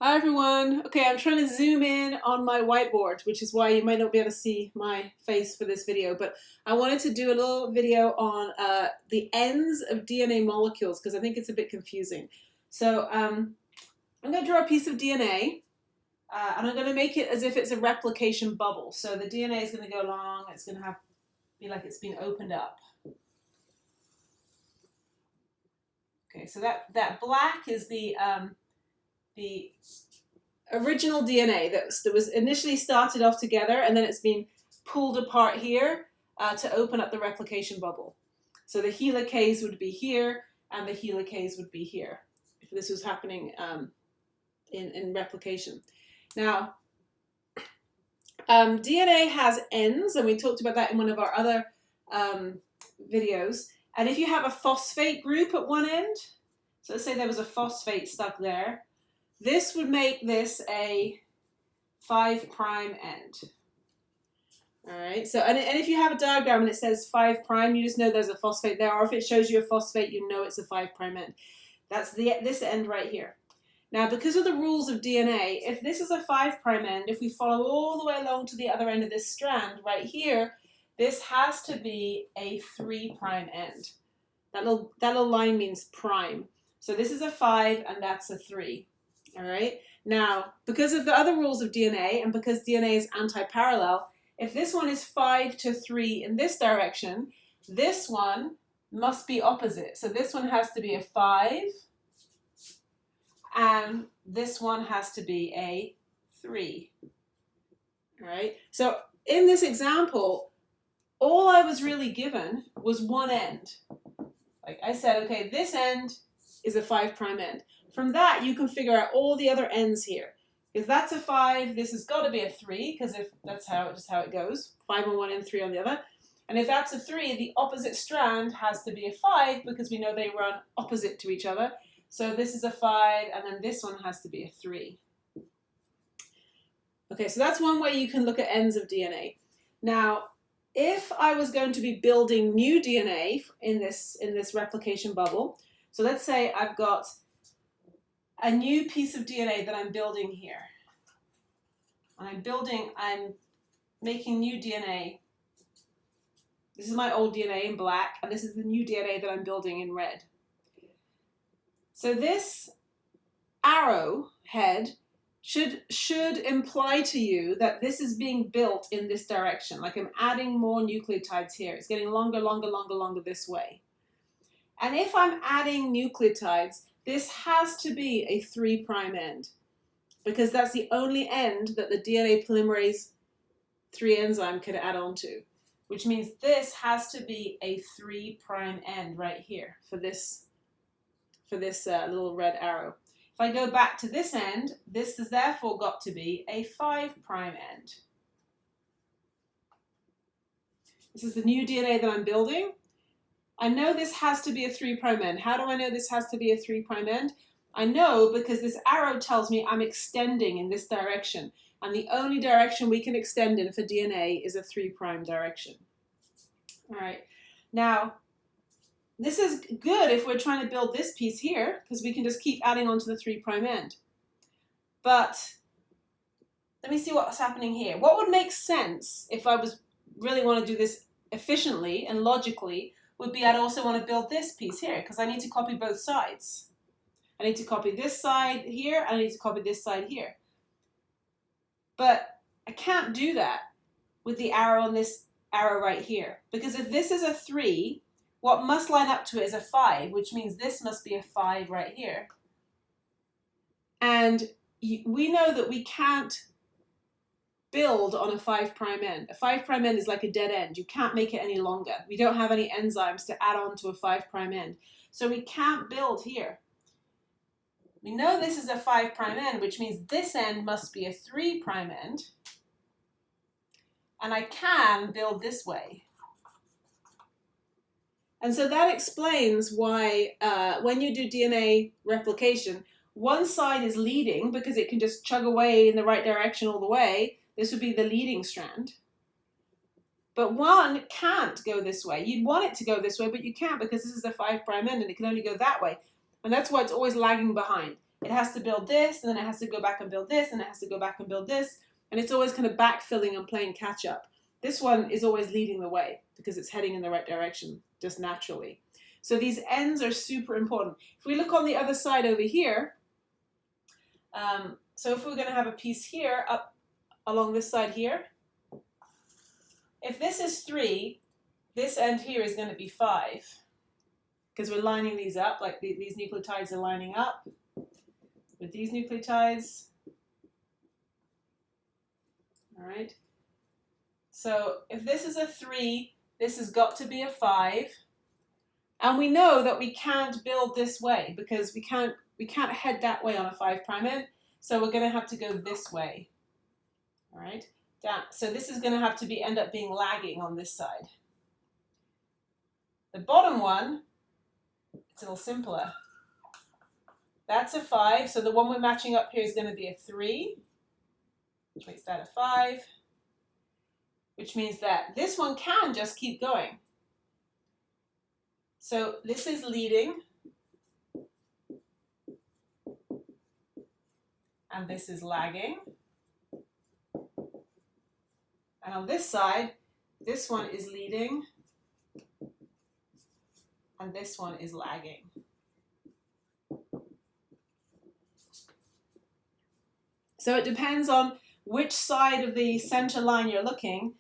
Hi everyone. Okay, I'm trying to zoom in on my whiteboard, which is why you might not be able to see my face for this video, but I wanted to do a little video on the ends of DNA molecules because I think it's a bit confusing. So I'm going to draw a piece of DNA and I'm going to make it as if it's a replication bubble. So the DNA is going to go along, it's going to be like it's been opened up. Okay, so that black is the original DNA that was initially started off together and then it's been pulled apart here to open up the replication bubble. So the helicase would be here and the helicase would be here if this was happening in replication. Now, DNA has ends, and we talked about that in one of our other videos. And if you have a phosphate group at one end, so let's say there was a phosphate stuck there, this would make this a 5' end. All right, so and if you have a diagram and it says 5', you just know there's a phosphate there, or if it shows you a phosphate, you know it's a 5' end. That's this end right here. Now, because of the rules of DNA, if this is a 5' end, if we follow all the way along to the other end of this strand right here, this has to be a 3' end. That little line means prime. So this is a 5 and that's a 3. All right. Now, because of the other rules of DNA and because DNA is anti-parallel, if this one is 5 to 3 in this direction, this one must be opposite. So this one has to be a 5 and this one has to be a 3. All right. So in this example, all I was really given was one end. Like I said, okay, this end is a 5' end. From that, you can figure out all the other ends here. If that's a 5, this has got to be a 3, because if that's just how it goes, 5 on one end, 3 on the other. And if that's a 3, the opposite strand has to be a 5, because we know they run opposite to each other. So this is a 5, and then this one has to be a 3. Okay, so that's one way you can look at ends of DNA. Now, if I was going to be building new DNA in this replication bubble, so let's say I've got a new piece of DNA that I'm building here. I'm making new DNA. This is my old DNA in black, and this is the new DNA that I'm building in red. So this arrow head should imply to you that this is being built in this direction. Like I'm adding more nucleotides here. It's getting longer this way. And if I'm adding nucleotides, this has to be a 3' end, because that's the only end that the DNA polymerase 3 enzyme could add on to, which means this has to be a 3' end right here for this little red arrow. If I go back to this end, this has therefore got to be a 5' end. This is the new DNA that I'm building. I know this has to be a 3' end. How do I know this has to be a 3' end? I know because this arrow tells me I'm extending in this direction. And the only direction we can extend in for DNA is a 3' direction. All right. Now, this is good if we're trying to build this piece here, because we can just keep adding on to the 3' end. But let me see what's happening here. What would make sense if I was really want to do this efficiently and logically would be I'd also want to build this piece here, because I need to copy both sides. I need to copy this side here, and I need to copy this side here. But I can't do that with the arrow on this arrow right here, because if this is a 3, what must line up to it is a 5, which means this must be a 5 right here. And we know that we can't build on a 5' end. A 5' end is like a dead end. You can't make it any longer. We don't have any enzymes to add on to a 5' end. So we can't build here. We know this is a 5' end, which means this end must be a 3' end. And I can build this way. And so that explains why when you do DNA replication, one side is leading because it can just chug away in the right direction all the way. This would be the leading strand. But one can't go this way. You'd want it to go this way, but you can't because this is a 5' end and it can only go that way. And that's why it's always lagging behind. it has to build this, and then it has to go back and build this, and it has to go back and build this, and it's always kind of backfilling and playing catch up. This one is always leading the way because it's heading in the right direction just naturally. So these ends are super important. If we look on the other side over here, so if we're going to have a piece here up along this side here, if this is 3, this end here is going to be 5 because we're lining these up, like these nucleotides are lining up with these nucleotides. All right. So if this is a 3, this has got to be a 5. And we know that we can't build this way because we can't head that way on a 5' end. So we're going to have to go this way. All right. Down. So this is going to have to end up being lagging on this side. The bottom one, it's a little simpler. That's a 5. So the one we're matching up here is going to be a 3, which makes that a 5, which means that this one can just keep going. So this is leading, and this is lagging. And on this side, this one is leading, and this one is lagging. So it depends on which side of the center line you're looking.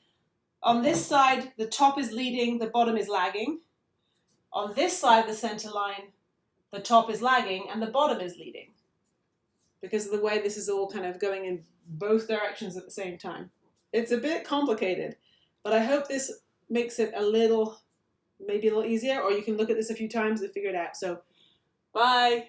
On this side, the top is leading, the bottom is lagging. On this side of the center line, the top is lagging and the bottom is leading because of the way this is all kind of going in both directions at the same time. It's a bit complicated, but I hope this makes it maybe a little easier, or you can look at this a few times and figure it out. So, bye.